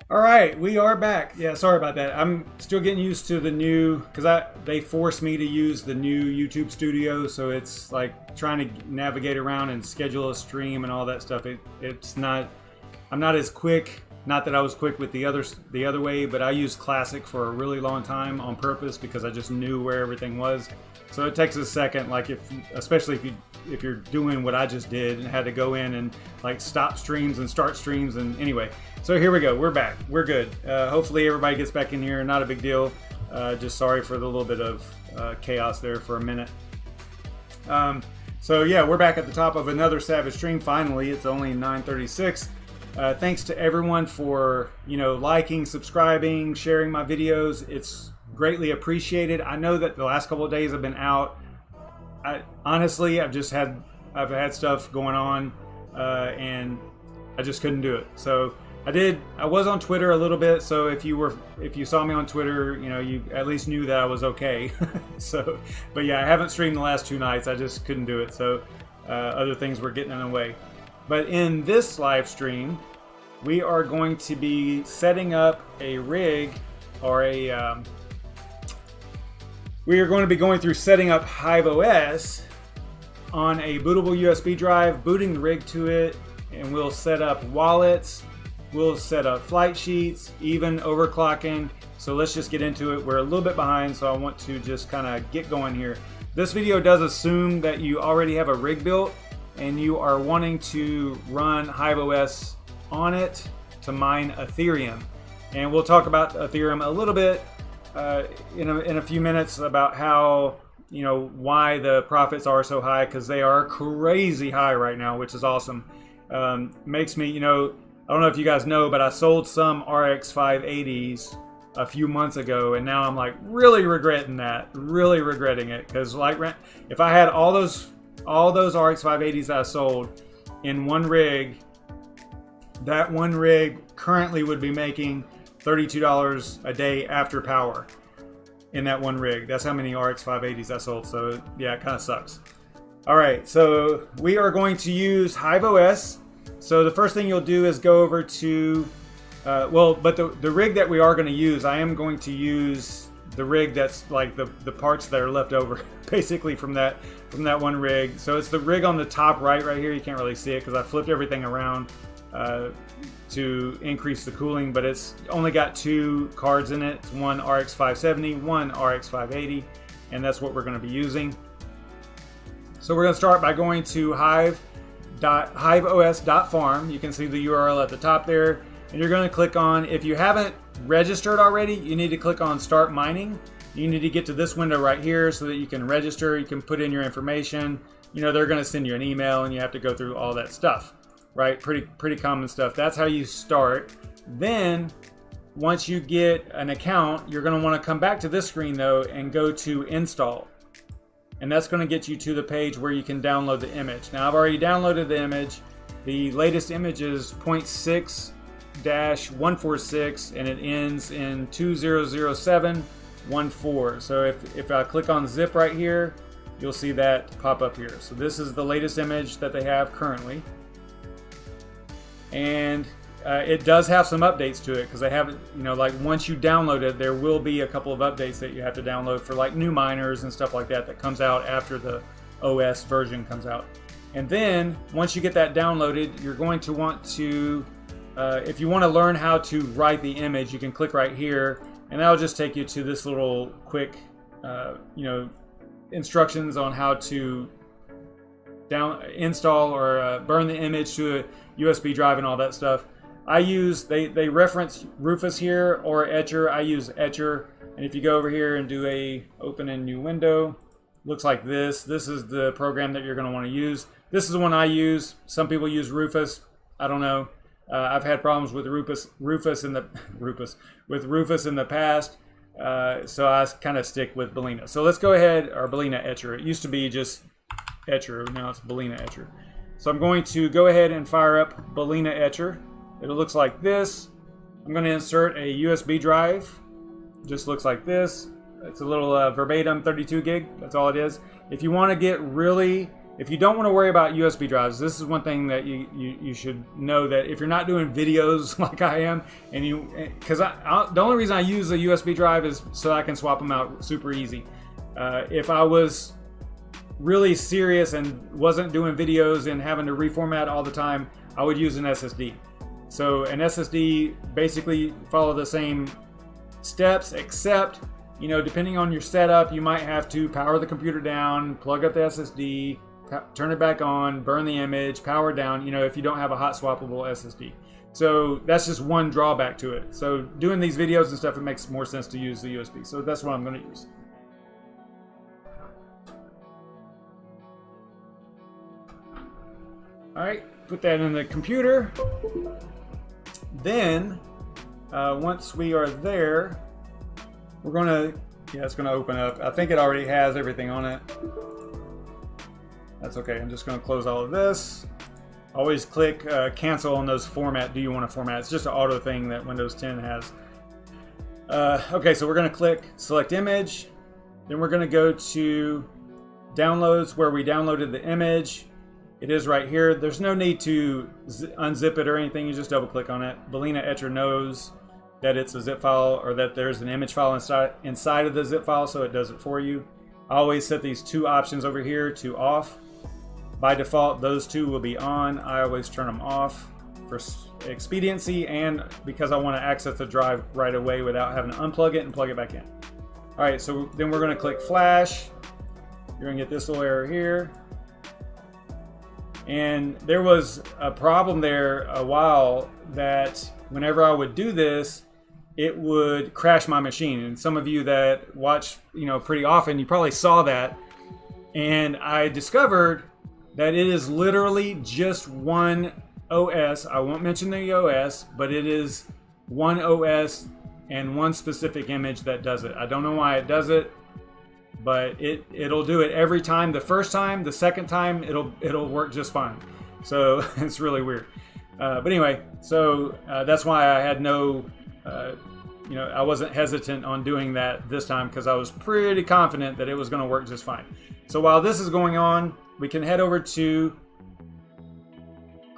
All right, we are back. Yeah, sorry about that. I'm still getting used to the new, because they forced me to use the new YouTube Studio, so it's like trying to navigate around and schedule a stream and all that stuff. It's not, I'm not as quick. Not that I was quick with the other way, but I used Classic for a really long time on purpose because I just knew where everything was. So it takes a second, like especially if you're doing what I just did and had to go in and like stop streams and start streams, and anyway. So here we go, we're back, we're good. Hopefully everybody gets back in here, not a big deal. Just sorry for the little bit of chaos there for a minute. So yeah, we're back at the top of another Savage stream, finally. It's only 9:36. Thanks to everyone for, liking, subscribing, sharing my videos. It's greatly appreciated. I know that the last couple of days I've been out. Honestly, I've had stuff going on, and I just couldn't do it. So I was on Twitter a little bit. So if you saw me on Twitter, you at least knew that I was okay. So, but yeah, I haven't streamed the last 2 nights. I just couldn't do it. So other things were getting in the way. But in this live stream, we are going to be setting up a rig, or we are going to be going through setting up HiveOS on a bootable USB drive, booting the rig to it, and we'll set up wallets, we'll set up flight sheets, even overclocking. So let's just get into it. We're a little bit behind, so I want to just kind of get going here. This video does assume that you already have a rig built and you are wanting to run HiveOS on it to mine Ethereum. And we'll talk about Ethereum a little bit in a few minutes about how, why the profits are so high, because they are crazy high right now, which is awesome. Makes me, I don't know if you guys know, but I sold some RX 580s a few months ago, and now I'm like really regretting it, because like if I had all those RX 580s that I sold in one rig, that one rig currently would be making $32 a day after power in that one rig. That's how many RX 580s I sold. So yeah, it kind of sucks. All right, so we are going to use HiveOS. So the first thing you'll do is go over to, the rig that we are going to use, I am going to use the rig that's like the parts that are left over basically from that one rig. So it's the rig on the top right here. You can't really see it because I flipped everything around to increase the cooling, but it's only got 2 cards in it. It's one RX 570, one RX 580, and that's what we're going to be using. So we're going to start by going to hiveos.farm. You can see the URL at the top there, and you're going to click on, if you haven't registered already, you need to click on Start Mining. You need to get to this window right here so that you can register. You can put in your information. They're going to send you an email, and you have to go through all that stuff. Right, pretty common stuff. That's how you start. Then, once you get an account, you're going to want to come back to this screen though and go to Install, and that's going to get you to the page where you can download the image. Now, I've already downloaded the image. The latest image is 0.6-146, and it ends in 200714. So if I click on Zip right here, you'll see that pop up here. So this is the latest image that they have currently. And it does have some updates to it, because they have it, like once you download it, there will be a couple of updates that you have to download for like 2Miners and stuff like that comes out after the OS version comes out. And then once you get that downloaded, you're going to want to, if you want to learn how to write the image, you can click right here, and that'll just take you to this little quick, instructions on how to install or burn the image to a USB drive and all that stuff. They reference Rufus here or Etcher. I use Etcher, and if you go over here and do a open in new window, looks like this. This is the program that you're going to want to use. This is the one I use. Some people use Rufus. I don't know. I've had problems with Rufus in the past. So I kind of stick with Balena. So let's go ahead, or Balena Etcher. It used to be just Etcher. Now it's Balena Etcher. So I'm going to go ahead and fire up Balena Etcher. It looks like this. I'm going to insert a USB drive. It just looks like this. It's a little verbatim 32 gig. That's all it is. If you want to get really if you don't want to worry about USB drives, this is one thing that you should know, that if you're not doing videos like I am, and because the only reason I use a USB drive is so I can swap them out super easy. If I was really serious and wasn't doing videos and having to reformat all the time, I would use an SSD. So an SSD basically follow the same steps, except, you know, depending on your setup, you might have to power the computer down, plug up the SSD, turn it back on, burn the image, power down, you know, if you don't have a hot swappable SSD. So that's just one drawback to it. So doing these videos and stuff, it makes more sense to use the USB. So that's what I'm going to use. All right, put that in the computer. Then, once we are there, we're gonna, it's gonna open up. I think it already has everything on it. That's okay, I'm just gonna close all of this. Always click cancel on those format, do you want to format? It's just an auto thing that Windows 10 has. Okay, so we're gonna click select image. Then we're gonna go to downloads where we downloaded the image. It is right here. There's no need to unzip it or anything. You just double click on it. Belina Etcher knows that it's a zip file, or that there's an image file inside of the zip file, so it does it for you. I always set these two options over here to off. By default, those two will be on. I always turn them off for expediency and because I want to access the drive right away without having to unplug it and plug it back in. All right, so then we're going to click flash. You're going to get this little error here. And there was a problem there a while that whenever I would do this, it would crash my machine. And some of you that watch, you know, pretty often, you probably saw that. And I discovered that it is literally just one OS. I won't mention the OS, but it is one OS and one specific image that does it. I don't know why it does it, but it'll do it every time. The first time, the second time, it'll work just fine. So it's really weird. But anyway, so that's why I had no, you know, I wasn't hesitant on doing that this time because I was pretty confident that it was going to work just fine. So while this is going on, we can head over to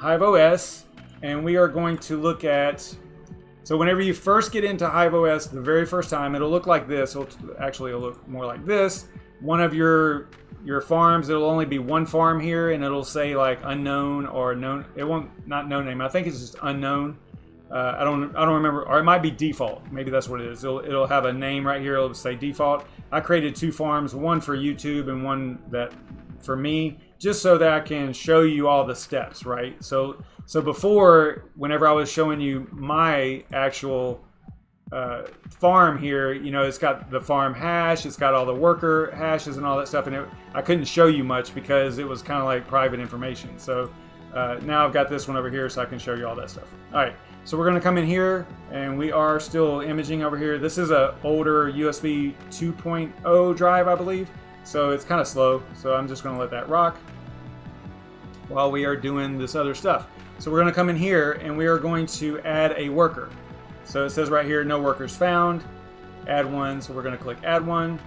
HiveOS, and we are going to look at. So whenever you first get into HiveOS, the very first time, it'll look like this. It'll look more like this. One of your farms, it'll only be one farm here, and it'll say like unknown or known. It won't, not no name. I think it's just unknown. I don't remember, or it might be default. Maybe that's what it is. It'll have a name right here. It'll say default. I created two farms, one for YouTube and one that for me, just so that I can show you all the steps, right? So before, whenever I was showing you my actual farm here, you know, it's got the farm hash, it's got all the worker hashes and all that stuff, and I couldn't show you much because it was kind of like private information. So now I've got this one over here so I can show you all that stuff. All right, so we're gonna come in here, and we are still imaging over here. This is an older USB 2.0 drive, I believe. So it's kind of slow, so I'm just gonna let that rock while we are doing this other stuff. So we're gonna come in here and we are going to add a worker. So it says right here, no workers found, add one. So we're gonna click add one.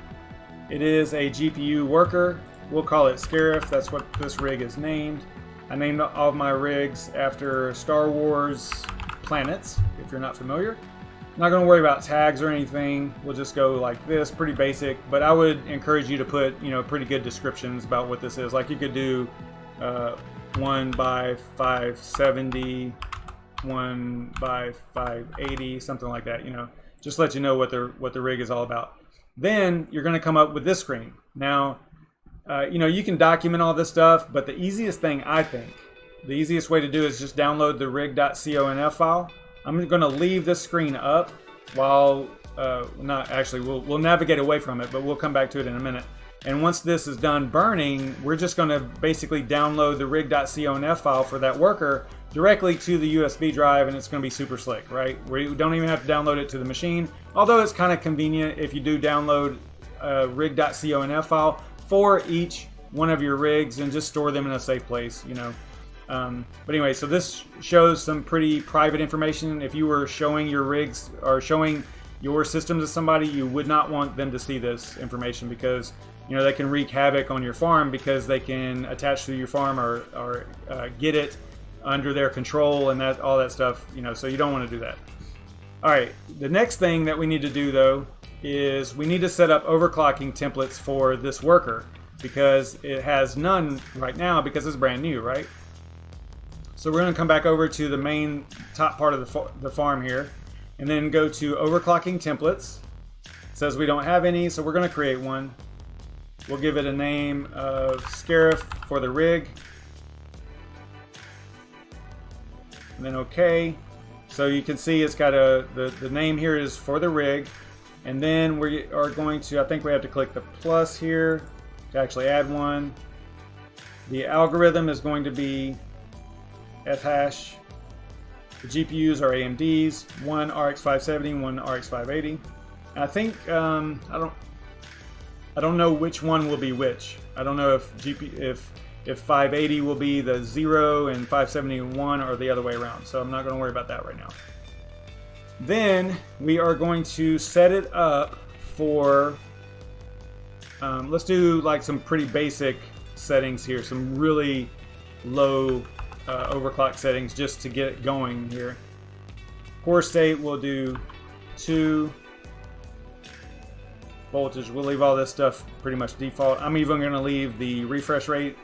It is a GPU worker. We'll call it Scarif, that's what this rig is named. I named all of my rigs after Star Wars planets, if you're not familiar. Not going to worry about tags or anything. We'll just go like this, pretty basic. But I would encourage you to put, you know, pretty good descriptions about what this is. Like you could do 1 by 570, 1 by 580, something like that. You know, just let you know what the rig is all about. Then you're going to come up with this screen. Now, you know, you can document all this stuff, but the easiest thing, I think, the easiest way to do is just download the rig.conf file. I'm going to leave this screen up while, not actually, we'll navigate away from it, but we'll come back to it in a minute. And once this is done burning, we're just going to basically download the rig.conf file for that worker directly to the USB drive, and it's going to be super slick, right? We don't even have to download it to the machine, although it's kind of convenient if you do download a rig.conf file for each one of your rigs and just store them in a safe place, you know. But anyway, so this shows some pretty private information. If you were showing your rigs or showing your systems to somebody, you would not want them to see this information, because they can wreak havoc on your farm, because they can attach to your farm or get it under their control and all that stuff. So you don't want to do that. All right, the next thing that we need to do though is we need to set up overclocking templates for this worker, because it has none right now because it's brand new, right? So we're going to come back over to the main top part of the farm here, and then go to overclocking templates. It says we don't have any, so we're going to create one. We'll give it a name of Scarif for the rig, and then OK. So you can see it's got the name here is for the rig, and then we are going to, I think we have to click the plus here to actually add one. The algorithm is going to be F#. The GPUs are AMDs, one RX 570, one RX 580. I think I don't know which one will be which. I don't know if 580 will be the 0 and 571 or the other way around. So I'm not going to worry about that right now. Then we are going to set it up for, let's do like some pretty basic settings here, some really low overclock settings just to get it going here. Core state we'll do 2. Voltage, we'll leave all this stuff pretty much default. I'm even going to leave the refresh rate,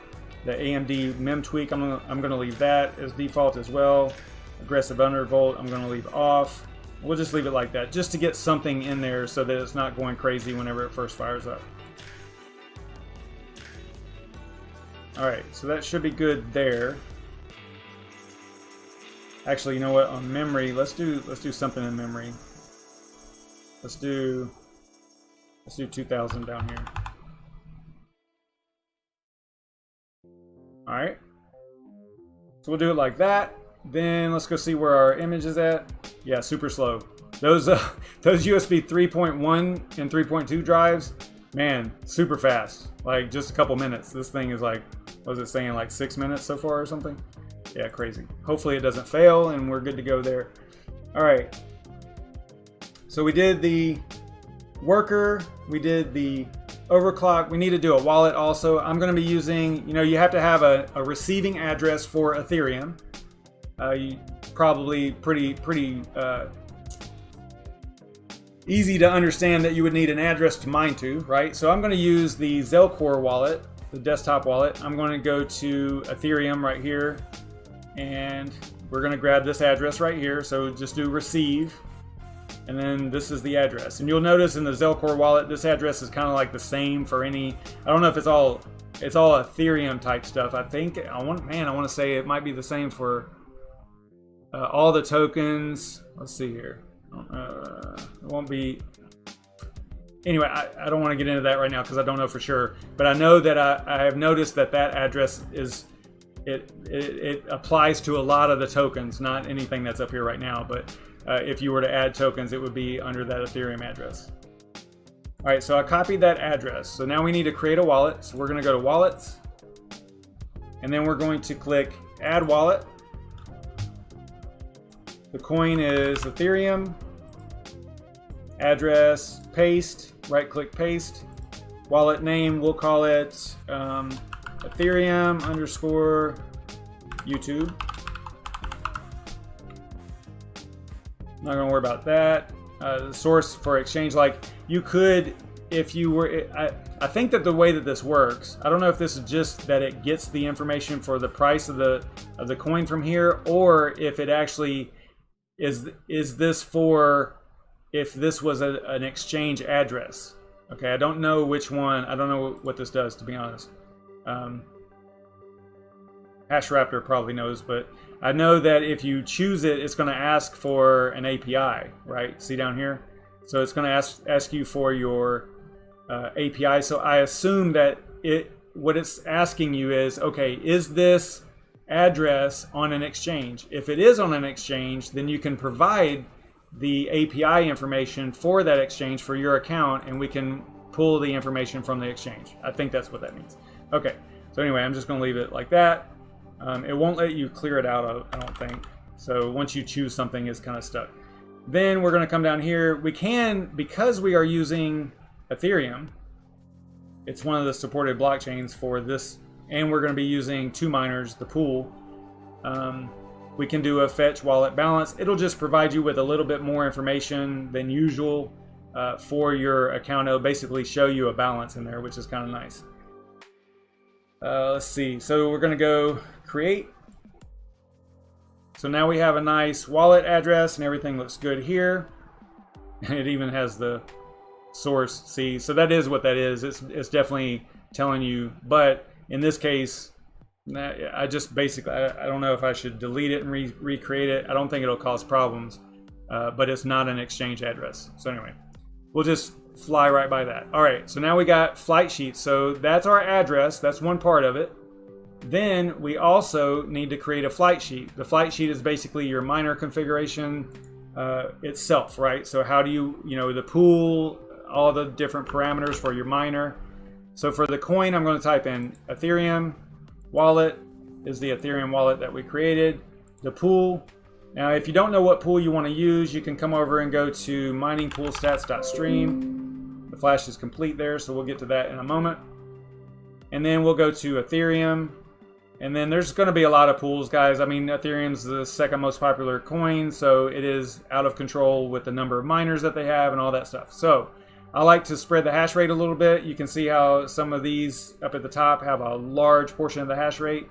the AMD mem tweak, I'm going to leave that as default as well. Aggressive undervolt, I'm going to leave off. We'll just leave it like that, just to get something in there so that it's not going crazy whenever it first fires up. Alright, so that should be good there. Actually, you know what? On memory, let's do something in memory. Let's do 2000 down here. All right. So we'll do it like that. Then let's go see where our image is at. Yeah, super slow. Those USB 3.1 and 3.2 drives, man, super fast. Like just a couple minutes. This thing is like, what was it saying, like 6 minutes so far or something? Yeah, crazy. Hopefully it doesn't fail and we're good to go there. All right. So we did the worker, we did the overclock. We need to do a wallet also. I'm going to be using, you have to have a receiving address for Ethereum. Probably pretty easy to understand that you would need an address to mine to, right? So I'm going to use the Zelcore wallet, the desktop wallet. I'm going to go to Ethereum right here, and we're going to grab this address right here. So just do receive, and then this is the address. And you'll notice in the Zelcore wallet, this address is kind of like the same for any, I don't know if it's all Ethereum type stuff. I think, I want to say it might be the same for all the tokens. Let's see here. It won't be. Anyway, I don't want to get into that right now because I don't know for sure. But I know that I have noticed that address is, it applies to a lot of the tokens, not anything that's up here right now. But if you were to add tokens, it would be under that Ethereum address. All right, so I copied that address. So now we need to create a wallet. So we're going to go to Wallets, and then we're going to click Add Wallet. The coin is Ethereum. Address, paste, right-click paste. Wallet name, we'll call it Ethereum _ YouTube. Not gonna worry about that. The source for exchange, like you could, if you were, I think that the way that this works, I don't know if this is just that it gets the information for the price of the coin from here, or if it actually is this for if this was an exchange address. Okay, I don't know which one. I don't know what this does, to be honest. HashRaptor probably knows, but I know that if you choose it, it's going to ask for an API, right? See down here? So it's going to ask you for your API. So I assume that what it's asking you is, okay, is this address on an exchange? If it is on an exchange, then you can provide the API information for that exchange for your account, and we can pull the information from the exchange. I think that's what that means. Okay, so anyway, I'm just going to leave it like that. It won't let you clear it out, I don't think. So once you choose something, it's kind of stuck. Then we're going to come down here. We can, because we are using Ethereum, it's one of the supported blockchains for this, and we're going to be using 2Miners, the pool. We can do a fetch wallet balance. It'll just provide you with a little bit more information than usual for your account. It'll basically show you a balance in there, which is kind of nice. Let's see. So we're going to go create. So now we have a nice wallet address and everything looks good here. And it even has the source. See, so that is what that is. It's definitely telling you. But in this case, I just basically, I don't know if I should delete it and recreate it. I don't think it'll cause problems. But it's not an exchange address. So anyway, we'll just fly right by that. All right, so now we got flight sheets. So that's our address. That's one part of it. Then we also need to create a flight sheet. The flight sheet is basically your miner configuration itself, right? So how do you, the pool, all the different parameters for your miner. So for the coin, I'm going to type in Ethereum wallet is the Ethereum wallet that we created. The pool. Now, if you don't know what pool you want to use, you can come over and go to miningpoolstats.stream. The flash is complete there, so we'll get to that in a moment. And then we'll go to Ethereum. And then there's going to be a lot of pools, guys. I mean, Ethereum's the second most popular coin, so it is out of control with the number of miners that they have and all that stuff. So I like to spread the hash rate a little bit. You can see how some of these up at the top have a large portion of the hash rate.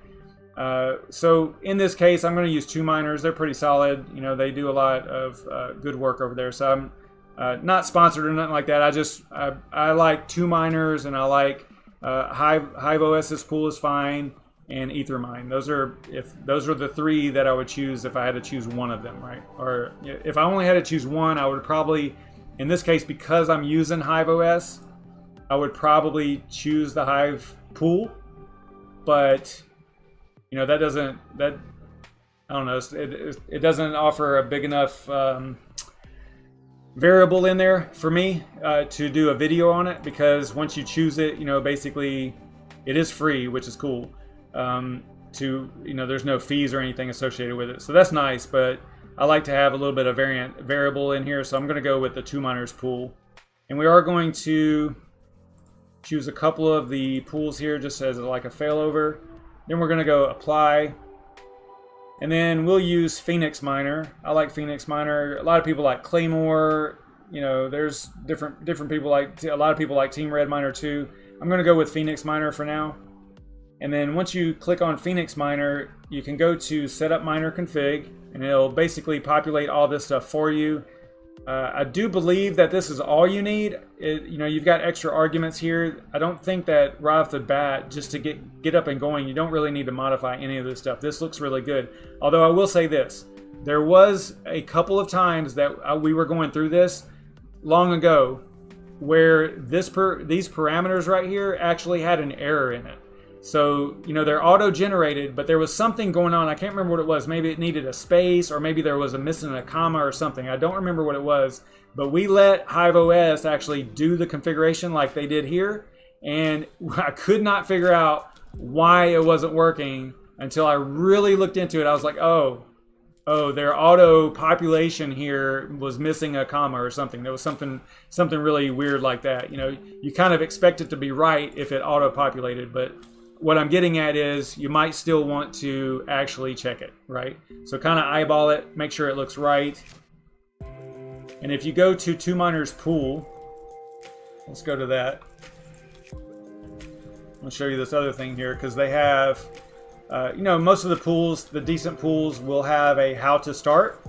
So in this case, I'm going to use 2Miners. They're pretty solid. They do a lot of good work over there. So I'm not sponsored or nothing like that. I like 2Miners, and I like HiveOS's pool is fine, and Ethermine. Those are the three that I would choose if I had to choose one of them, right? Or if I only had to choose one, I would probably, in this case, because I'm using HiveOS, I would probably choose the Hive pool. But I don't know, it doesn't offer a big enough variable in there for me to do a video on it, because once you choose it, basically it is free, which is cool. There's no fees or anything associated with it, so that's nice. But I like to have a little bit of variable in here, so I'm going to go with the 2Miners pool, and we are going to choose a couple of the pools here just as like a failover. Then we're going to go apply, and then we'll use Phoenix Miner. I like Phoenix Miner. A lot of people like Claymore. There's different people like, a lot of people like Team Red Miner too. I'm going to go with Phoenix Miner for now. And then once you click on Phoenix Miner, you can go to Setup Miner Config, and it'll basically populate all this stuff for you. I do believe that this is all you need. You've got extra arguments here. I don't think that right off the bat, just to get up and going, you don't really need to modify any of this stuff. This looks really good. Although I will say this, there was a couple of times that we were going through this long ago where these parameters right here actually had an error in it. So, they're auto-generated, but there was something going on. I can't remember what it was. Maybe it needed a space, or maybe there was missing a comma or something. I don't remember what it was, but we let HiveOS actually do the configuration like they did here, and I could not figure out why it wasn't working until I really looked into it. I was like, oh, their auto population here was missing a comma or something. There was something really weird like that. You kind of expect it to be right if it auto populated, but what I'm getting at is you might still want to actually check it, right? So kind of eyeball it, make sure it looks right. And if you go to 2Miners pool, let's go to that. I'll show you this other thing here, because they have, most of the pools, the decent pools, will have a how to start,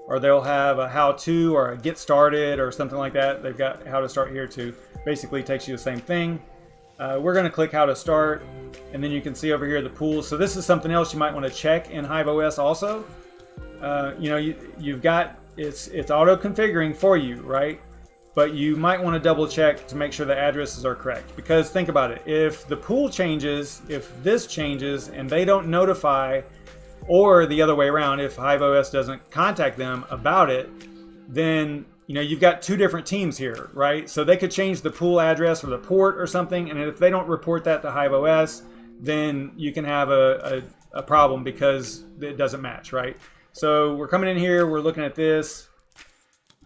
or they'll have a how to or a get started or something like that. They've got how to start here too. Basically takes you the same thing. We're going to click how to start, and then you can see over here the pools. So this is something else you might want to check in HiveOS also. You've got, it's auto configuring for you, right? But you might want to double check to make sure the addresses are correct, because think about it. If the pool changes, if this changes and they don't notify, or the other way around, if HiveOS doesn't contact them about it, then you've got two different teams here, right? So they could change the pool address or the port or something, and if they don't report that to HiveOS, then you can have a problem because it doesn't match, right? So we're coming in here, we're looking at this.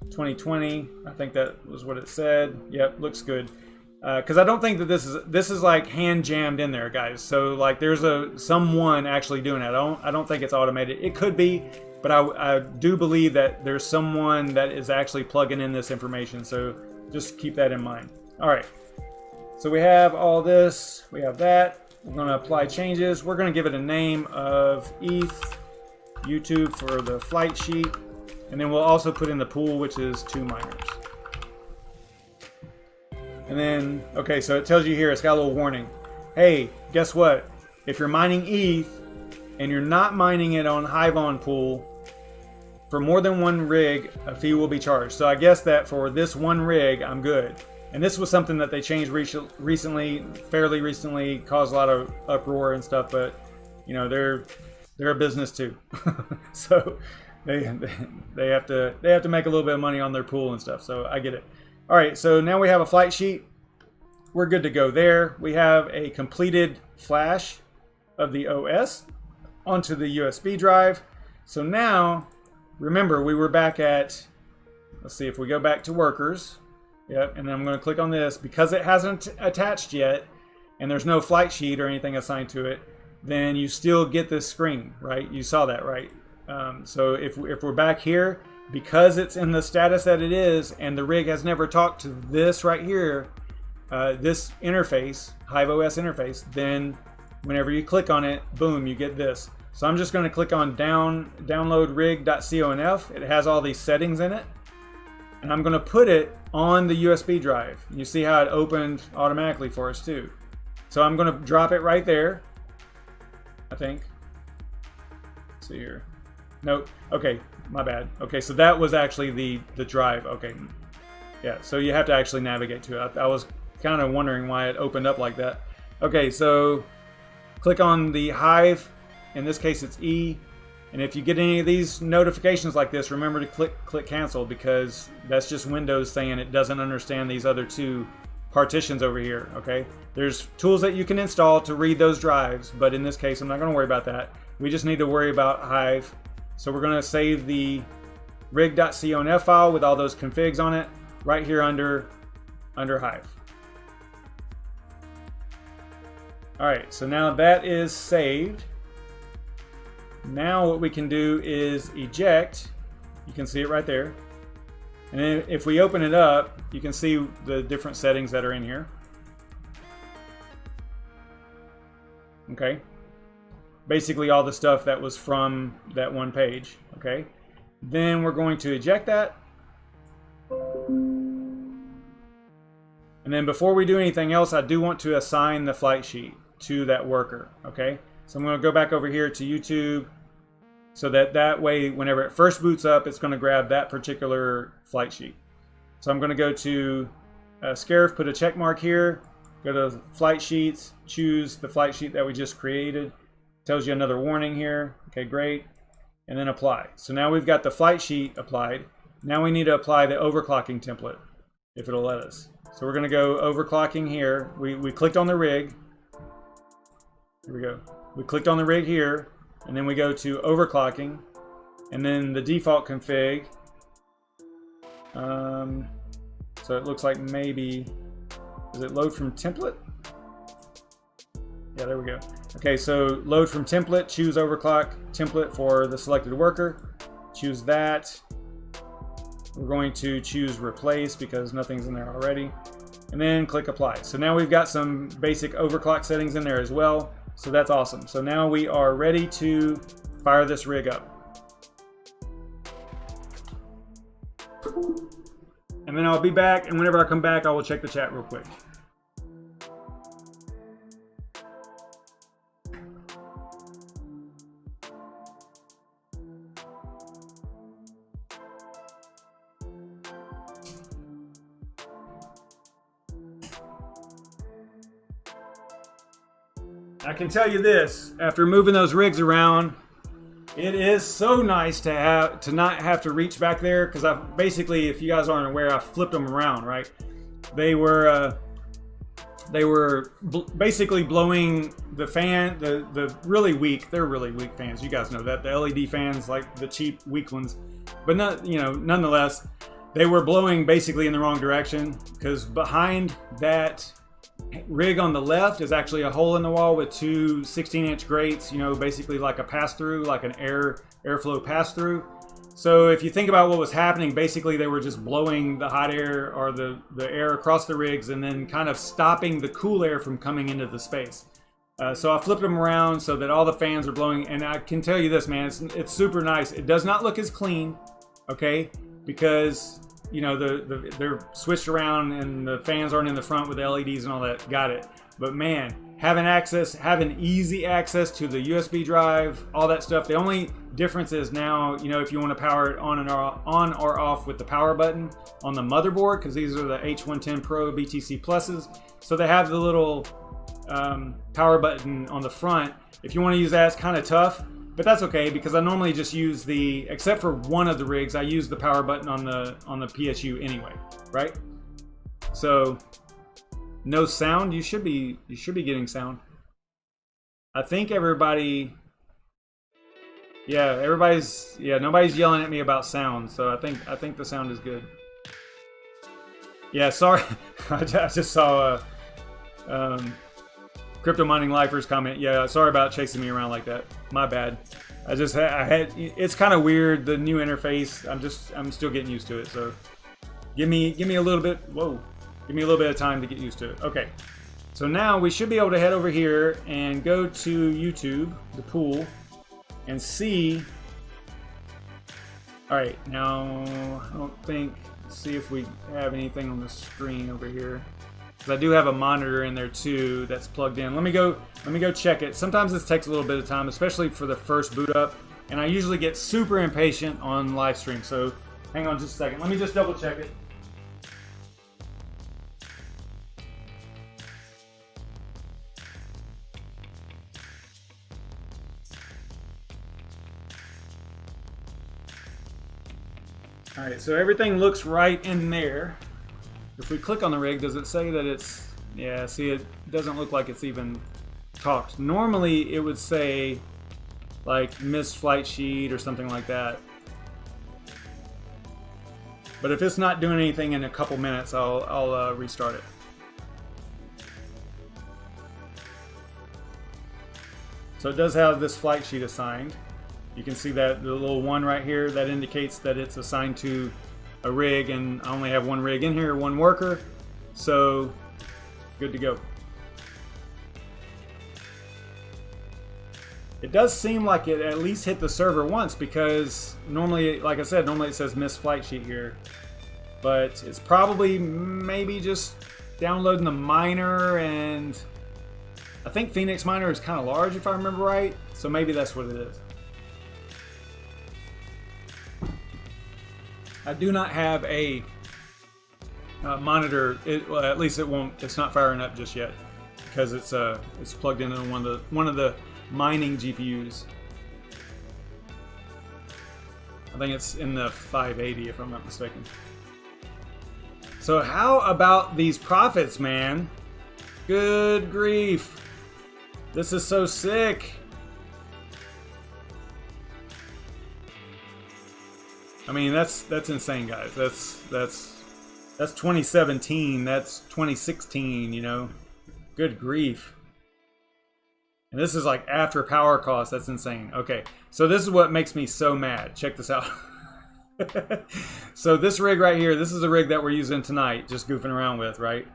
2020. I think that was what it said. Yep, looks good. Because I don't think that this is like hand jammed in there, guys. So like there's someone actually doing it. I don't think it's automated. It could be, but I do believe that there's someone that is actually plugging in this information. So just keep that in mind. All right. So we have all this. We have that. We're going to apply changes. We're going to give it a name of ETH YouTube for the flight sheet, and then we'll also put in the pool, which is 2Miners. And then, okay, so it tells you here, it's got a little warning. Hey, guess what? If you're mining ETH and you're not mining it on HiveOS pool, for more than one rig, a fee will be charged. So I guess that for this one rig, I'm good. And this was something that they changed recently, fairly recently, caused a lot of uproar and stuff, but you know, they're a business too. So they have to make a little bit of money on their pool and stuff. So I get it. All right, so now we have a flight sheet. We're good to go there. We have a completed flash of the OS onto the USB drive. So now, remember, we were back at, let's see if we go back to workers. Yep, and then I'm going to click on this. Because it hasn't attached yet, and there's no flight sheet or anything assigned to it, then you still get this screen, right? You saw that, right? So if we're back here, because it's in the status that it is, and the rig has never talked to this right here, this interface, HiveOS interface, then whenever you click on it, boom, you get this. So I'm just going to click on download rig.conf. It has all these settings in it, and I'm going to put it on the USB drive. You see how it opened automatically for us too. So I'm going to drop it right there, I think. Let's see here. Nope. Okay, my bad. Okay, so that was actually the drive. Okay, yeah, so you have to actually navigate to it. I was kind of wondering why it opened up like that. Okay, so click on the Hive. In this case, it's E. And if you get any of these notifications like this, remember to click cancel, because that's just Windows saying it doesn't understand these other two partitions over here. Okay, there's tools that you can install to read those drives, but in this case, I'm not going to worry about that. We just need to worry about Hive. So we're going to save the rig.conf file with all those configs on it right here under Hive. All right, so now that is saved. Now what we can do is eject. You can see it right there. And then if we open it up, you can see the different settings that are in here. Okay. Basically all the stuff that was from that one page. Okay. Then we're going to eject that. And then before we do anything else, I do want to assign the flight sheet to that worker. Okay. So I'm going to go back over here to YouTube, so that way whenever it first boots up, it's going to grab that particular flight sheet. So I'm going to go to Scarif, put a check mark here, go to flight sheets, choose the flight sheet that we just created. Tells you another warning here. Okay, great. And then apply. So now we've got the flight sheet applied. Now we need to apply the overclocking template, if it'll let us. So we're going to go overclocking here. We clicked on the rig. Here we go. We clicked on the rig here, and then we go to overclocking, and then the default config. So it looks like maybe, does it load from template? Yeah, there we go. Okay, so load from template, choose overclock template for the selected worker. Choose that. We're going to choose replace because nothing's in there already. And then click apply. So now we've got some basic overclock settings in there as well. So that's awesome. So now we are ready to fire this rig up. And then I'll be back, and whenever I come back, I will check the chat real quick. I can tell you this, after moving those rigs around, it is so nice to not have to reach back there, because I basically, if you guys aren't aware, I flipped them around, right? They were basically blowing the fan, the really weak, they're really weak fans. You guys know that, the LED fans, like the cheap weak ones, but not, you know, nonetheless, they were blowing basically in the wrong direction, because behind that rig on the left is actually a hole in the wall with two 16-inch grates, you know, basically like a pass-through, like an airflow pass-through. So if you think about what was happening, basically they were just blowing the hot air or the air across the rigs and then kind of stopping the cool air from coming into the space. So I flipped them around so that all the fans are blowing, and I can tell you this, man, it's super nice. It does not look as clean, okay, because you know they're switched around and the fans aren't in the front with LEDs and all that. Got it. But man, having easy access to the USB drive, all that stuff. The only difference is now, you know, if you want to power it on or off with the power button on the motherboard, because these are the H110 Pro BTC Pluses, so they have the little power button on the front. If you want to use that, it's kind of tough, but that's okay, because I normally just use except for one of the rigs, I use the power button on the PSU anyway, right? So no sound. You should be getting sound. I think everybody, nobody's yelling at me about sound, so I think the sound is good. Yeah, sorry. I just saw Crypto Mining Lifers comment. Yeah, sorry about chasing me around like that. My bad. It's kind of weird, the new interface. I'm still getting used to it. So give me a little bit. Whoa, give me a little bit of time to get used to it. Okay, so now we should be able to head over here and go to YouTube, the pool, and see. All right, now I don't think. See if we have anything on the screen over here. Because I do have a monitor in there too that's plugged in. Let me go check it. Sometimes this takes a little bit of time, especially for the first boot up. And I usually get super impatient on live stream. So hang on just a second. Let me just double check it. All right, so everything looks right in there. If we click on the rig, does it say that it's, yeah, see, it doesn't look like it's even talked. Normally it would say like missed flight sheet or something like that. But if it's not doing anything in a couple minutes, I'll restart it. So it does have this flight sheet assigned. You can see that the little one right here, that indicates that it's assigned to a rig, and I only have one rig in here, one worker, so good to go. It does seem like it at least hit the server once, because normally, like I said, normally it says missed flight sheet here, but it's probably maybe just downloading the miner, and I think Phoenix Miner is kind of large if I remember right, so maybe that's what it is. I do not have a monitor. Well, at least it won't. It's not firing up just yet because it's plugged into one of the mining GPUs. I think it's in the 580 if I'm not mistaken. So how about these profits, man? Good grief! This is so sick. I mean, that's insane, guys. That's 2017. That's 2016. You know, good grief. And this is like after power costs. That's insane. Okay, so this is what makes me so mad. Check this out. So this rig right here, this is a rig that we're using tonight, just goofing around with, right?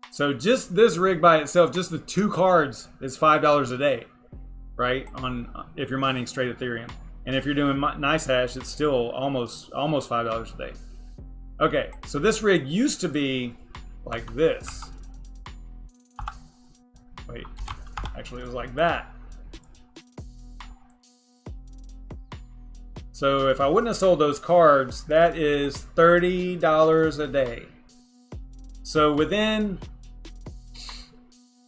So just this rig by itself, just the 2 cards is $5 a day, right? If you're mining straight Ethereum. And if you're doing nice hash, it's still almost $5 a day. Okay, so this rig used to be like this. Wait, actually it was like that. So if I wouldn't have sold those cards, that is $30 a day. So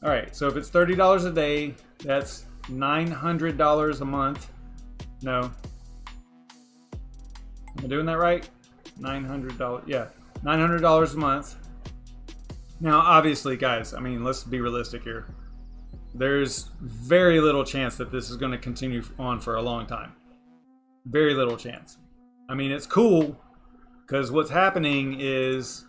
all right, so if it's $30 a day, that's $900 a month. No. Am I doing that right? $900, yeah. $900 a month. Now, obviously, guys, I mean, let's be realistic here. There's very little chance that this is going to continue on for a long time. Very little chance. I mean, it's cool Because what's happening is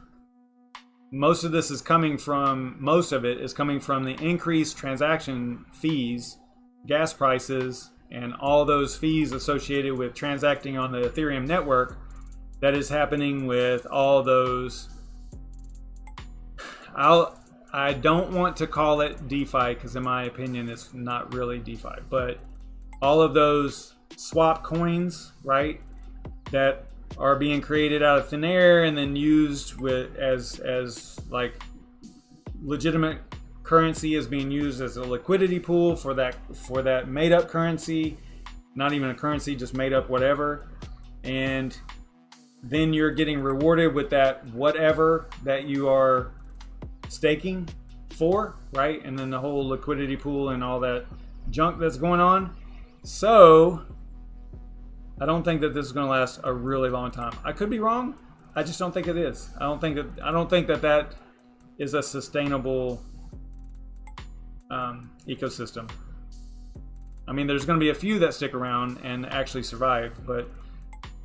most of it is coming from the increased transaction fees, gas prices, and all those fees associated with transacting on the Ethereum network. That is happening with all those. I don't want to call it DeFi because in my opinion it's not really DeFi, but all of those swap coins, right, that are being created out of thin air and then used with as like legitimate currency, is being used as a liquidity pool for that made up currency, not even a currency, just made up whatever, and then you're getting rewarded with that whatever that you are staking for, right? And then the whole liquidity pool and all that junk that's going on. So I don't think that this is going to last a really long time. I could be wrong. I just don't think it is. I don't think that is a sustainable ecosystem. I mean, there's going to be a few that stick around and actually survive, but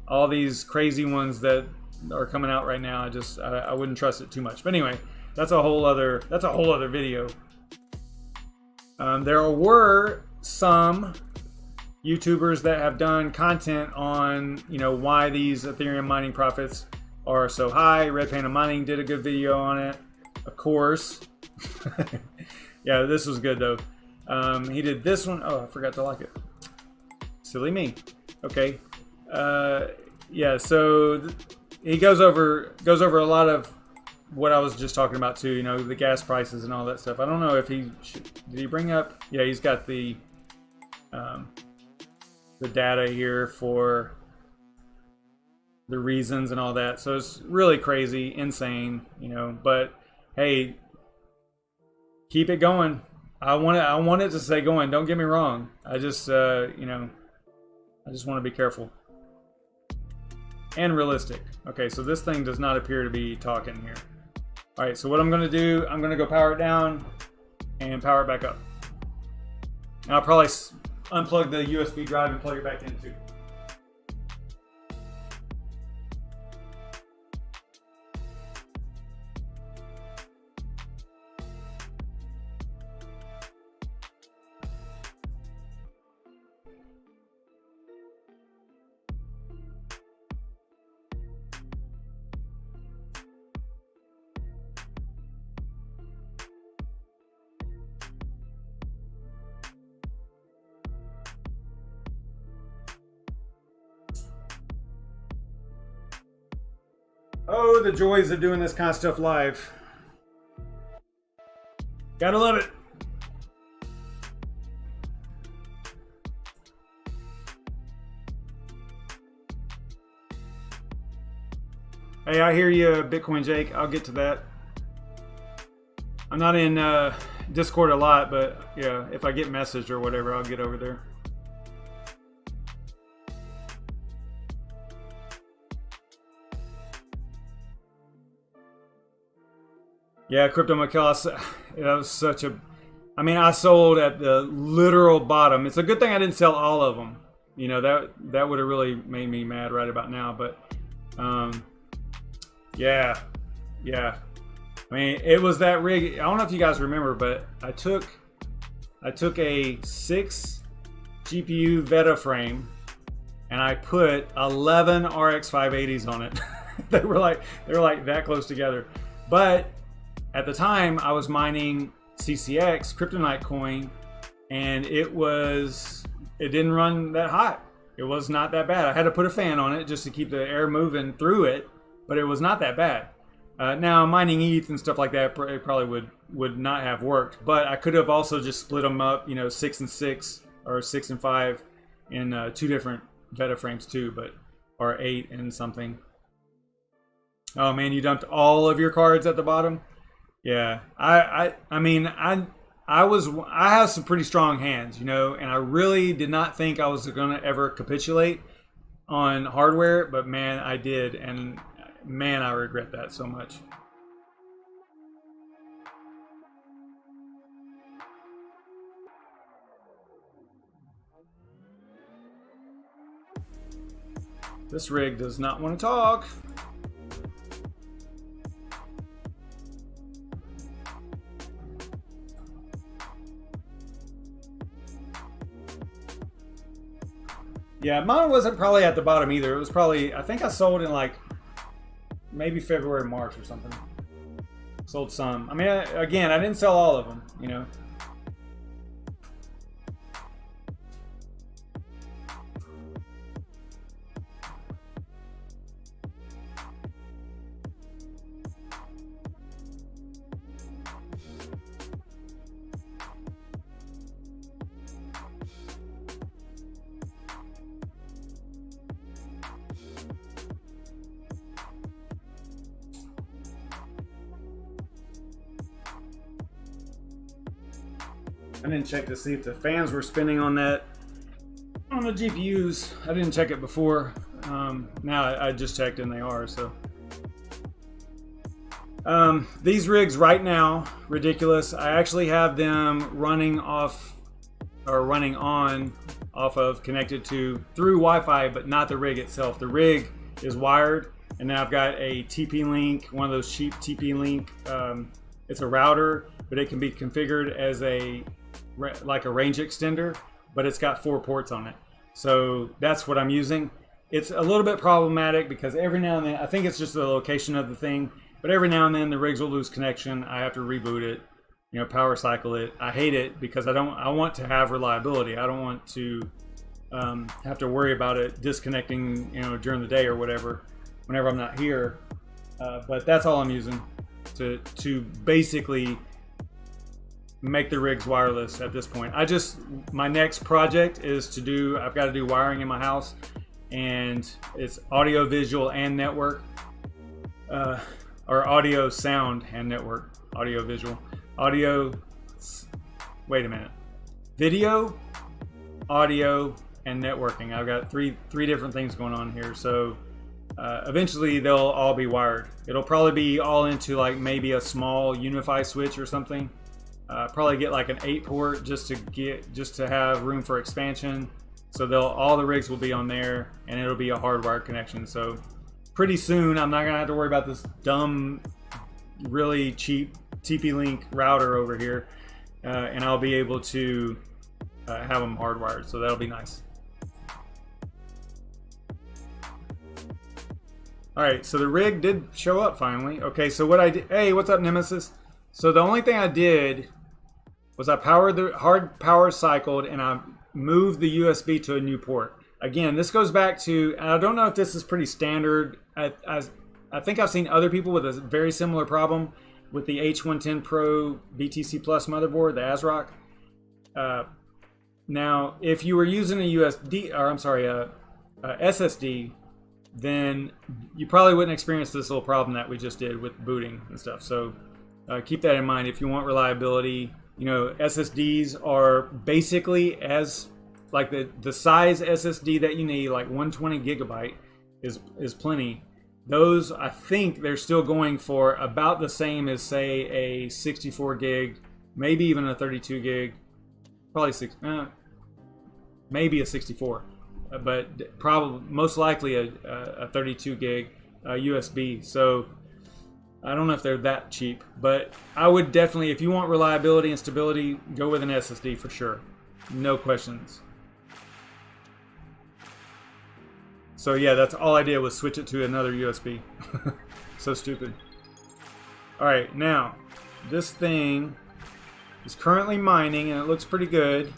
all these crazy ones that are coming out right now, I wouldn't trust it too much. But anyway, that's a whole other video. There were some YouTubers that have done content on, why these Ethereum mining profits are so high. Red Panda Mining did a good video on it, of course. Yeah, this was good though. He did this one. Oh, I forgot to like it. Silly me. Okay. Yeah, so he goes over a lot of what I was just talking about too, the gas prices and all that stuff. I don't know if did he bring up, yeah, he's got the data here for the reasons and all that. So it's really crazy, insane, but hey, keep it going. I want it to stay going. Don't get me wrong. I just I just want to be careful and realistic. Okay, so this thing does not appear to be talking here. All right, so what I'm going to do, I'm going to go power it down and power it back up. And I'll probably unplug the USB drive and plug it back in too. Oh, the joys of doing this kind of stuff live. Gotta love it. Hey, I hear you, Bitcoin Jake. I'll get to that. I'm not in Discord a lot, but yeah, if I get messaged or whatever, I'll get over there. Yeah, Crypto Mikel, that was such a... I mean, I sold at the literal bottom. It's a good thing I didn't sell all of them. That would have really made me mad right about now. But, yeah. I mean, it was that rig. I don't know if you guys remember, but I took a 6 GPU Veta frame and I put 11 RX 580s on it. they were like that close together. But at the time, I was mining CCX, Kryptonite coin, and it didn't run that hot. It was not that bad. I had to put a fan on it just to keep the air moving through it, but it was not that bad. Now, mining ETH and stuff like that, it probably would not have worked, but I could have also just split them up, 6 and 6 or 6 and 5 in 2 different Veta frames too, or 8 and something. Oh man, you dumped all of your cards at the bottom? Yeah, I mean, I have some pretty strong hands, and I really did not think I was going to ever capitulate on hardware, but man, I did, and man, I regret that so much. This rig does not want to talk. Yeah, mine wasn't probably at the bottom either. It was probably, I think I sold in like maybe February, March or something. Sold some. I mean, again, I didn't sell all of them, you know. I didn't check to see if the fans were spinning on the GPUs. I didn't check it before. Now I just checked and they are. So these rigs right now, ridiculous. I actually have them running off of connected to through Wi-Fi, but not the rig itself. The rig is wired, and now I've got a TP-Link, one of those cheap TP-Link. It's a router, but it can be configured as like a range extender, but it's got 4 ports on it. So that's what I'm using. It's a little bit problematic because every now and then, I think it's just the location of the thing, but every now and then the rigs will lose connection. I have to reboot it, you know, power cycle it. I hate it because I want to have reliability. I don't want to have to worry about it disconnecting, you know, during the day or whatever, whenever I'm not here. But that's all I'm using to basically make the rigs wireless at this point. My next project is I've got to do wiring in my house, and it's audio, visual, and network, or audio, sound, and network. Audio, visual, wait a minute. Video, audio, and networking. I've got three different things going on here. So eventually they'll all be wired. It'll probably be all into like maybe a small Unify switch or something. Probably get like an 8-port just to have room for expansion. So all the rigs will be on there, and it'll be a hardwired connection. So pretty soon I'm not gonna have to worry about this dumb, really cheap TP-Link router over here, and I'll be able to have them hardwired. So that'll be nice. All right, so the rig did show up finally. Okay, so what I did, hey, what's up, Nemesis? So the only thing I did was I hard power cycled, and I moved the USB to a new port. Again, this goes back to, and I don't know if this is pretty standard. I think I've seen other people with a very similar problem with the H110 Pro BTC Plus motherboard, the ASRock. Now, if you were using a SSD, then you probably wouldn't experience this little problem that we just did with booting and stuff. So keep that in mind if you want reliability. You know, SSDs are basically as like the size SSD that you need, like 120 gigabyte is plenty. Those, I think they're still going for about the same as, say, a 64 gig, maybe even a 32 gig, probably maybe a 64, but probably most likely a 32 gig USB. So I don't know if they're that cheap, but I would definitely, if you want reliability and stability, go with an SSD for sure. No questions. So yeah, that's all I did was switch it to another USB. So stupid. All right, now this thing is currently mining, and it looks pretty good.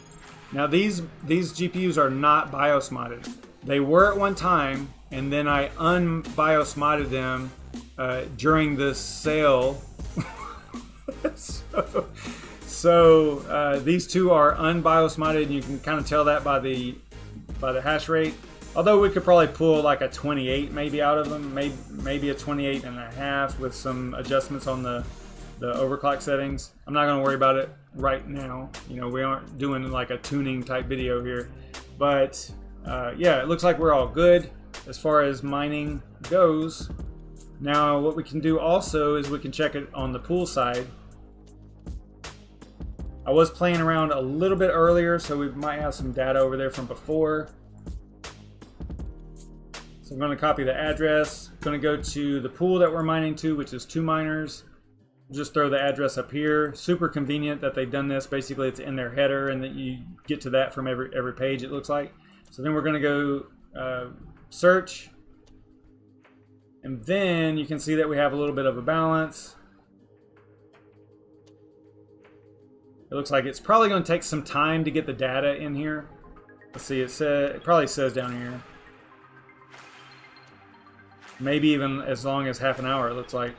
Now these GPUs are not BIOS modded. They were at one time, and then I un-BIOS modded them during this sale. so these two are un-BIOS modded, and you can kind of tell that by the hash rate. Although we could probably pull like a 28 maybe out of them, maybe a 28 and a half with some adjustments on the overclock settings. I'm not gonna worry about it right now. You know, we aren't doing like a tuning type video here. But yeah, it looks like we're all good as far as mining goes. Now what we can do also is we can check it on the pool side. I was playing around a little bit earlier, so we might have some data over there from before. So I'm going to copy the address. I'm going to go to the pool that we're mining to, which is 2Miners. Just throw the address up here. Super convenient that they've done this. Basically, it's in their header, and that you get to that from every page, it looks like. So then we're going to go search. And then you can see that we have a little bit of a balance. It looks like it's probably going to take some time to get the data in here. Let's see, it probably says down here. Maybe even as long as half an hour, it looks like.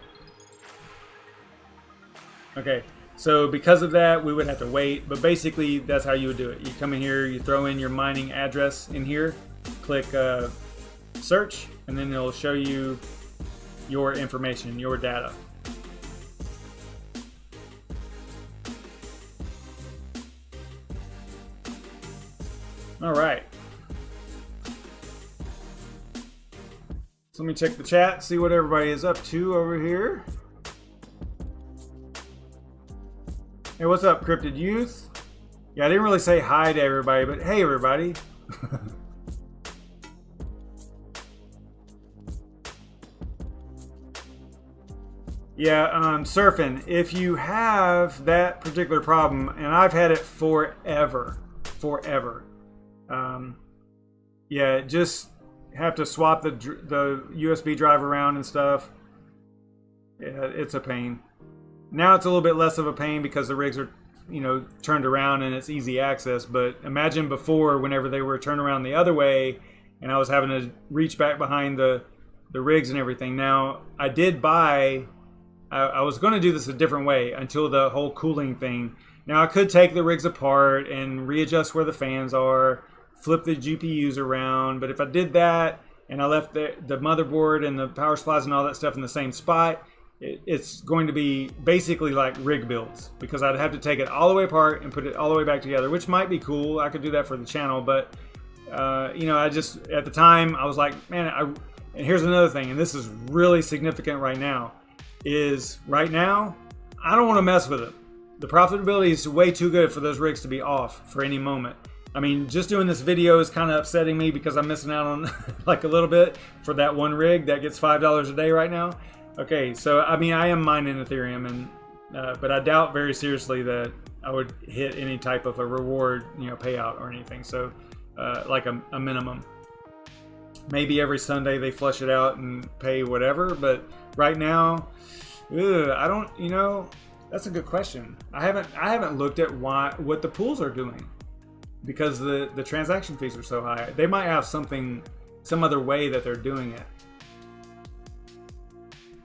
Okay, so because of that, we would have to wait. But basically, that's how you would do it. You come in here, you throw in your mining address in here, click search, and then it'll show you your information, your data. All right. So let me check the chat, see what everybody is up to over here. Hey, what's up, Cryptid Youth? Yeah, I didn't really say hi to everybody, but hey, everybody. Yeah, surfing. If you have that particular problem, and I've had it forever. Yeah, just have to swap the USB drive around and stuff. Yeah, it's a pain. Now it's a little bit less of a pain because the rigs are, you know, turned around and it's easy access. But imagine before, whenever they were turned around the other way, and I was having to reach back behind the rigs and everything. Now I did buy. I was going to do this a different way until the whole cooling thing. Now I could take the rigs apart and readjust where the fans are, flip the GPUs around, but if I did that and I left the motherboard and the power supplies and all that stuff in the same spot, it's going to be basically like rig builds, because I'd have to take it all the way apart and put it all the way back together, which might be cool. I could do that for the channel, but you know, I just, at the time, I was like, man, and here's another thing, and this is really significant right now, is right now, I don't want to mess with it. The profitability is way too good for those rigs to be off for any moment. I mean, just doing this video is kind of upsetting me because I'm missing out on like a little bit for that one rig that gets $5 a day right now. Okay, so I mean, I am mining Ethereum, and but I doubt very seriously that I would hit any type of a reward, you know, payout or anything. So like a minimum. Maybe every Sunday they flush it out and pay whatever, but right now, I don't, you know, that's a good question. I haven't looked at what the pools are doing, because the transaction fees are so high. They might have some other way that they're doing it.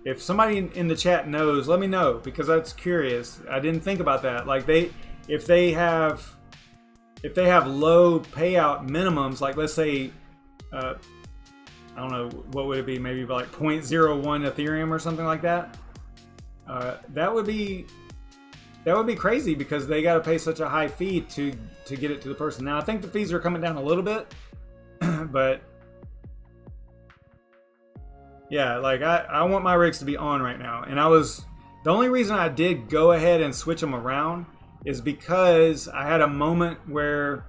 If somebody in the chat knows, let me know, because that's curious. I didn't think about that. Like if they have low payout minimums, like let's say, I don't know, what would it be? Maybe like 0.01 Ethereum or something like that. That would be crazy, because they got to pay such a high fee to get it to the person. Now I think the fees are coming down a little bit, but yeah, like I want my rigs to be on right now. And the only reason I did go ahead and switch them around is because I had a moment where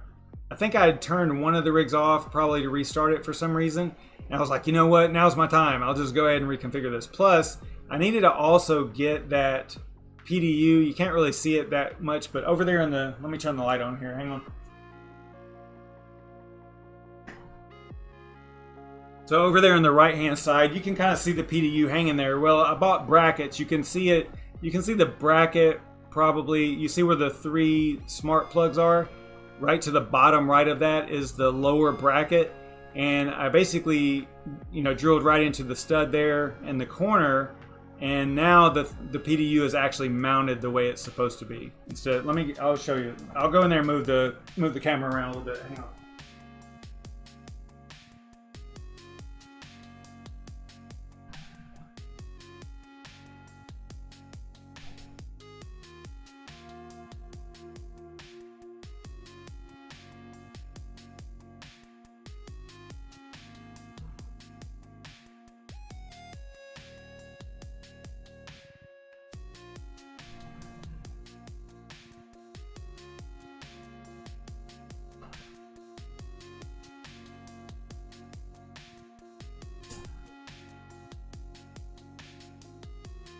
I think I had turned one of the rigs off, probably to restart it for some reason. And I was like, you know what? Now's my time. I'll just go ahead and reconfigure this. Plus, I needed to also get that PDU. You can't really see it that much, but over there let me turn the light on here. Hang on. So over there on the right-hand side, you can kind of see the PDU hanging there. Well, I bought brackets. You can see it. You can see the bracket probably. You see where the 3 smart plugs are? Right to the bottom right of that is the lower bracket. And I basically, you know, drilled right into the stud there in the corner. And now the PDU is actually mounted the way it's supposed to be. Instead, I'll show you. I'll go in there and move the camera around a little bit. Hang on.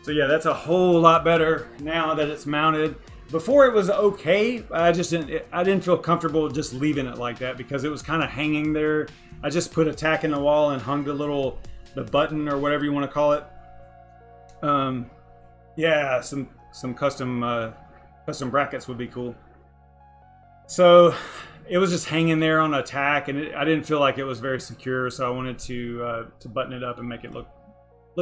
So yeah, that's a whole lot better now that it's mounted. before it was okay. I didn't feel comfortable just leaving it like that because it was kind of hanging there. I just put a tack in the wall and hung the button or whatever you want to call it. Yeah, some custom brackets would be cool. So it was just hanging there on a tack, and I didn't feel like it was very secure. So I wanted to button it up and make it look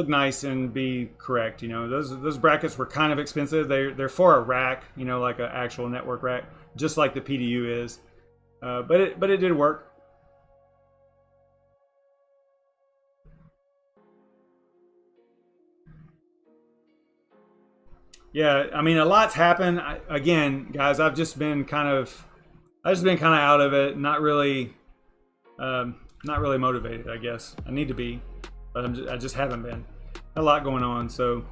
nice and be correct. You know, those brackets were kind of expensive. They're for a rack, you know, like an actual network rack, just like the PDU is. But it did work. Yeah, I mean, a lot's happened. Again, guys, I've just been kind of out of it. Not really motivated, I guess. I need to be, but I just haven't been. A lot going on, so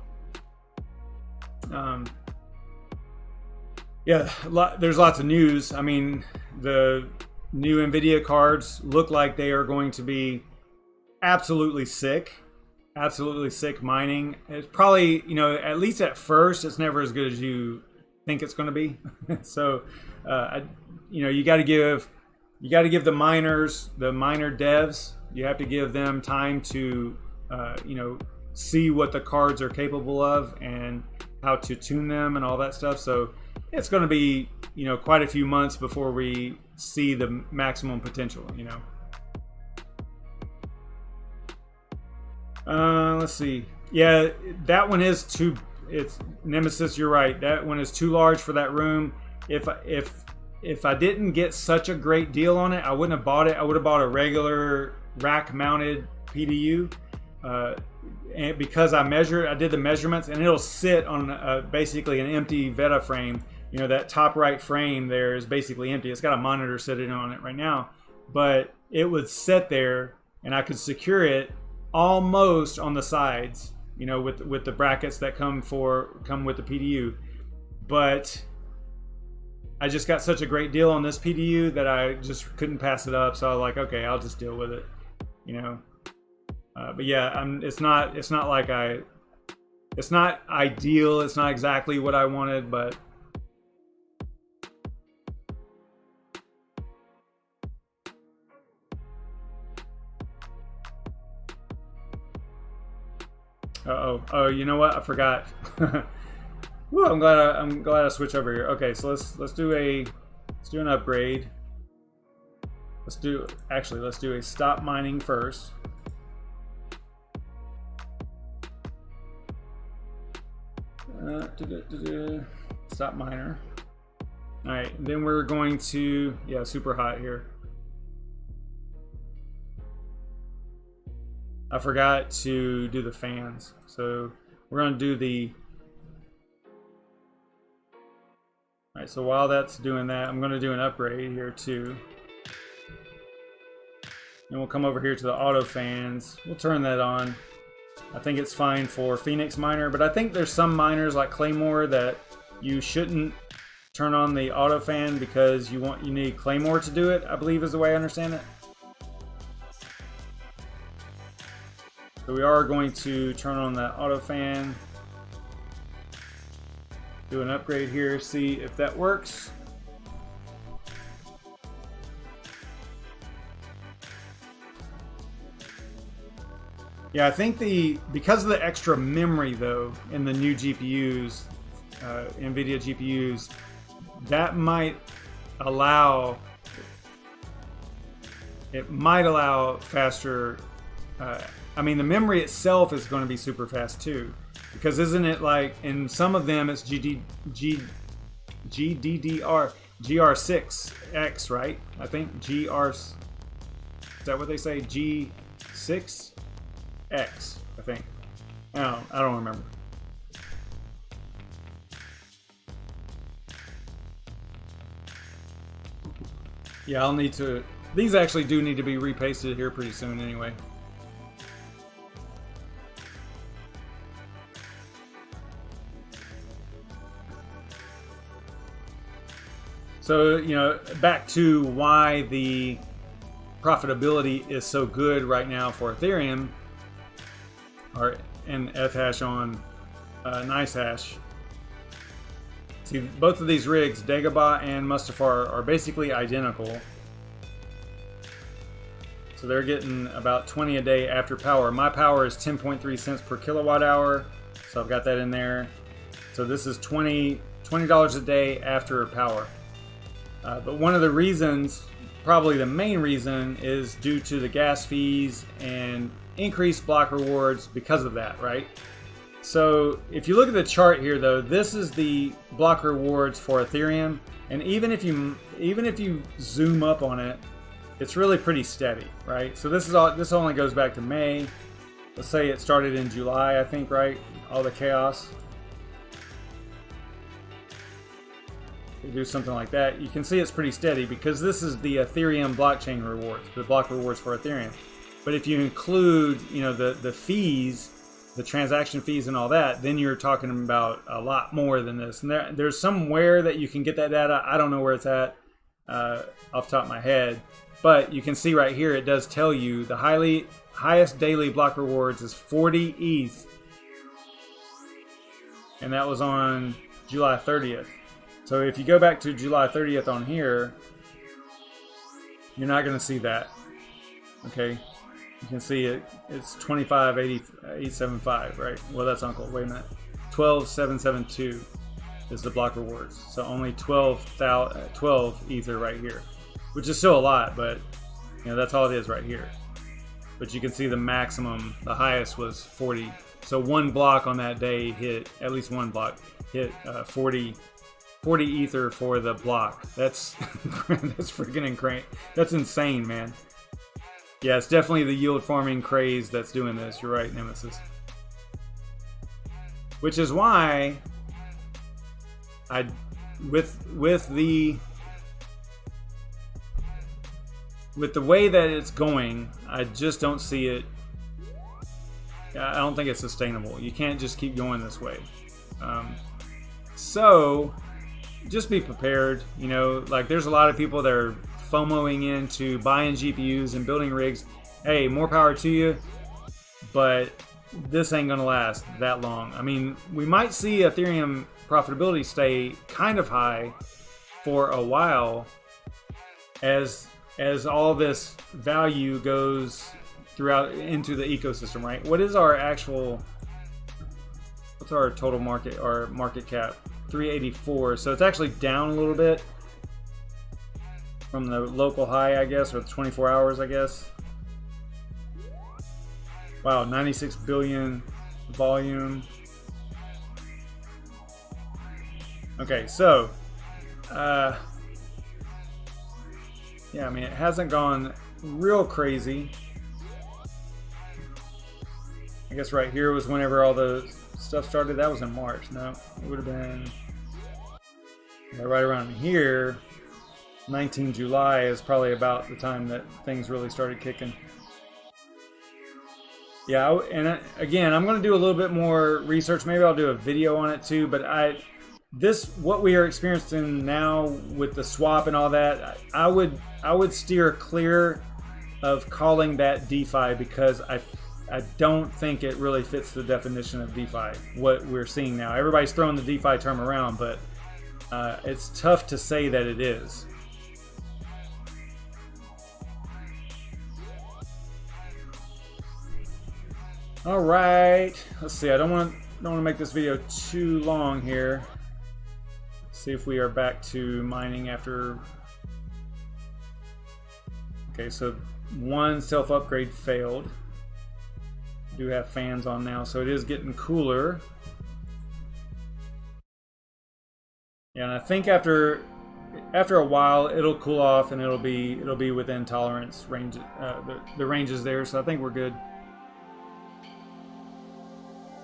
yeah, there's lots of news. I mean, the new NVIDIA cards look like they are going to be absolutely sick mining. It's probably, you know, at least at first, it's never as good as you think it's going to be. So, you know, you got to give the miner devs, you have to give them time to, you know, see what the cards are capable of and how to tune them and all that stuff. So it's going to be, you know, quite a few months before we see the maximum potential, you know. Let's see. Yeah, that one is too. It's Nemesis. You're right. That one is too large for that room. If I didn't get such a great deal on it, I wouldn't have bought it. I would have bought a regular rack-mounted PDU. And because I did the measurements, and it'll sit on basically an empty Veta frame. You know, that top right frame there is basically empty. It's got a monitor sitting on it right now, but it would sit there, and I could secure it almost on the sides, you know, with the brackets that come with the PDU. But I just got such a great deal on this PDU that I just couldn't pass it up. So I was like, okay, I'll just deal with it, you know. But yeah, it's not ideal. It's not exactly what I wanted, but oh, you know what? I forgot. Woo, I'm glad I switched over here. Okay, so let's do an upgrade. Let's do a stop mining first. Stop miner. All right, then we're going to, yeah, super hot here. I forgot to do the fans, so we're going to do the. All right, so while that's doing that, I'm going to do an upgrade here too. And we'll come over here to the auto fans. We'll turn that on. I think it's fine for Phoenix Miner, but I think there's some miners like Claymore that you shouldn't turn on the auto fan because you need Claymore to do it, I believe is the way I understand it. So we are going to turn on the auto fan, do an upgrade here, see if that works. Yeah, I think because of the extra memory though in the new GPUs, NVIDIA GPUs, that might allow faster. I mean, the memory itself is going to be super fast too, because isn't it like in some of them it's GR6X, right? I think is that what they say? G6X, I think. I don't remember. Yeah, I'll need to. These actually do need to be repasted here pretty soon anyway. So, you know, back to why the profitability is so good right now for Ethereum and Ethash on NiceHash. See, both of these rigs, Dagobah and Mustafar, are basically identical. So they're getting about 20 a day after power. My power is 10.3 cents per kilowatt hour, so I've got that in there. So this is $20 a day after power. But one of the reasons, probably the main reason, is due to the gas fees and increased block rewards because of that, right? So if you look at the chart here, though, this is the block rewards for Ethereum, and even if you zoom up on it, it's really pretty steady, right? So this only goes back to May. Let's say it started in July, I think, right? All the chaos. You do something like that, you can see it's pretty steady because this is the Ethereum blockchain rewards, the block rewards for Ethereum. But if you include, you know, the fees, the transaction fees and all that, then you're talking about a lot more than this. And there's somewhere that you can get that data. I don't know where it's at off the top of my head, but you can see right here it does tell you the highest daily block rewards is 40 ETH, and that was on July 30th. So if you go back to July 30th on here, you're not going to see that. Okay, you can see it's 25.875, right? Well, that's Uncle. Wait a minute, 12.772 is the block rewards. So only 12 Ether right here, which is still a lot, but you know that's all it is right here. But you can see the maximum, the highest was 40. So one block on that day hit, at least one block hit 40 Ether for the block. That's that's freaking incredible. That's insane, man. Yeah, it's definitely the yield farming craze that's doing this. You're right, Nemesis. Which is why with the way that it's going, I just don't see it. I don't think it's sustainable. You can't just keep going this way. So just be prepared. You know, like there's a lot of people that are FOMOing into buying GPUs and building rigs. Hey, more power to you, but this ain't gonna last that long. I mean, we might see Ethereum profitability stay kind of high for a while as all this value goes throughout into the ecosystem, right? What's our total market, or market cap? 384. So it's actually down a little bit from the local high, I guess, or 24 hours, I guess. Wow, 96 billion volume. Okay, so yeah, I mean, it hasn't gone real crazy. I guess right here was whenever all the stuff started. That was in March. No, it would have been right around here. 19 July is probably about the time that things really started kicking. Yeah, and again, I'm going to do a little bit more research. Maybe I'll do a video on it too. But what we are experiencing now with the swap and all that, I would steer clear of calling that DeFi, because I don't think it really fits the definition of DeFi, what we're seeing now. Everybody's throwing the DeFi term around, but it's tough to say that it is. All right, let's see. I don't want to make this video too long here. Let's see if we are back to mining after. Okay, so one self upgrade failed. Do have fans on now, so it is getting cooler. Yeah, and I think after a while it'll cool off and it'll be within tolerance range. The range is there, so I think we're good.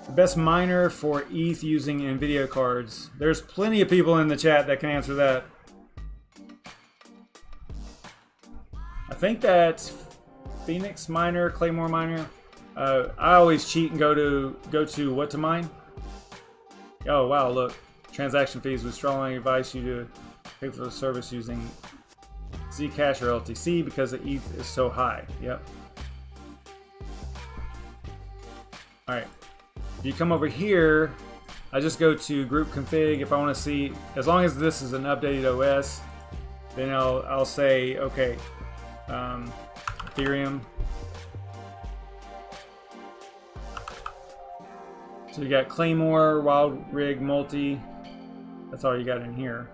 The best miner for ETH using NVIDIA cards. There's plenty of people in the chat that can answer that. I think that's Phoenix Miner, Claymore Miner. I always cheat and go to what to mine. Oh wow, look, transaction fees. We strongly advise you to pay for the service using Zcash or LTC because the ETH is so high. Yep. All right. If you come over here, I just go to group config if I want to see, as long as this is an updated OS, then I'll say, okay, Ethereum. So you got Claymore, Wild Rig, Multi. That's all you got in here.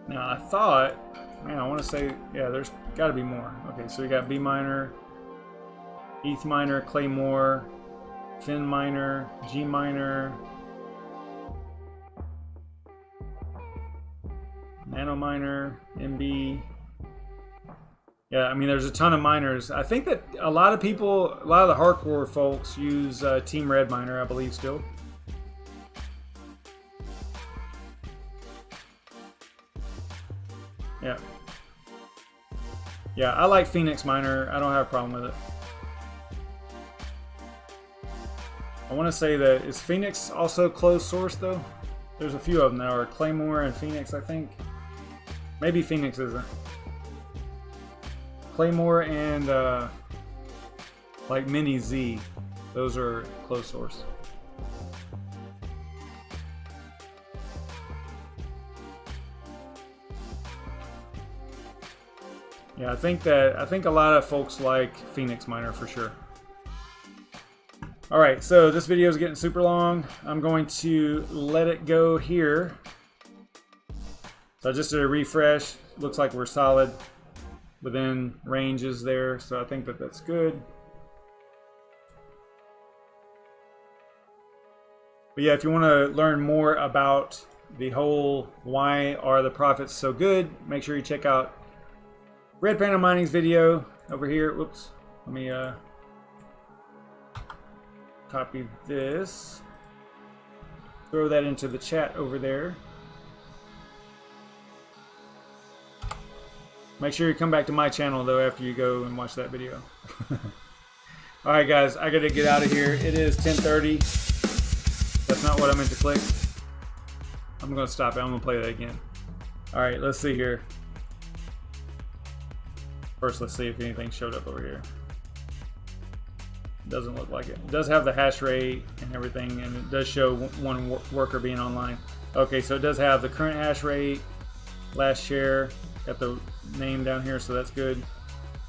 Now I thought, man, I want to say, yeah, there's got to be more. Okay, so we got B miner, ETH miner, Claymore, Fin miner, G miner, Nano miner, MB. Yeah, I mean, there's a ton of miners. I think that a lot of people, a lot of the hardcore folks use Team Red Miner, I believe, still. Yeah. Yeah, I like Phoenix Miner. I don't have a problem with it. I want to say that, is Phoenix also closed source, though? There's a few of them that are Claymore and Phoenix, I think. Maybe Phoenix isn't. Claymore and like Mini Z, those are closed source. Yeah, I think a lot of folks like Phoenix Miner for sure. All right, so this video is getting super long. I'm going to let it go here. So I just did a refresh. Looks like we're solid within ranges there, so I think that that's good. But yeah, if you want to learn more about the whole why are the profits so good, make sure you check out Red Panda Mining's video over here. Whoops, let me copy this, throw that into the chat over there. Make sure you come back to my channel though after you go and watch that video. Alright guys, I gotta get out of here. It is 10:30. That's not what I meant to click. I'm gonna stop it. I'm gonna play that again. Alright, let's see here. First, let's see if anything showed up over here. Doesn't look like it. It does have the hash rate and everything, and it does show one worker being online. Okay, so it does have the current hash rate, last share, got the name down here, so that's good.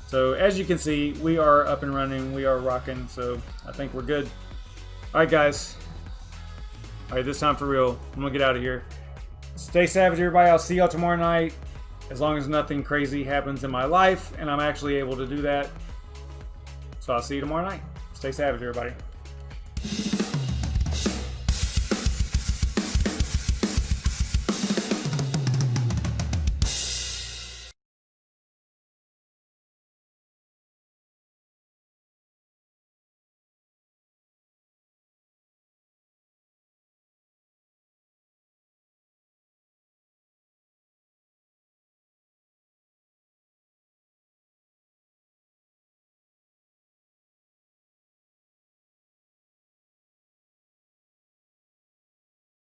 So as you can see, we are up and running, we are rocking, so I think we're good. Alright guys, alright, this time for real, I'm gonna get out of here. Stay savage everybody, I'll see y'all tomorrow night, as long as nothing crazy happens in my life and I'm actually able to do that. So I'll see you tomorrow night. Stay savage everybody.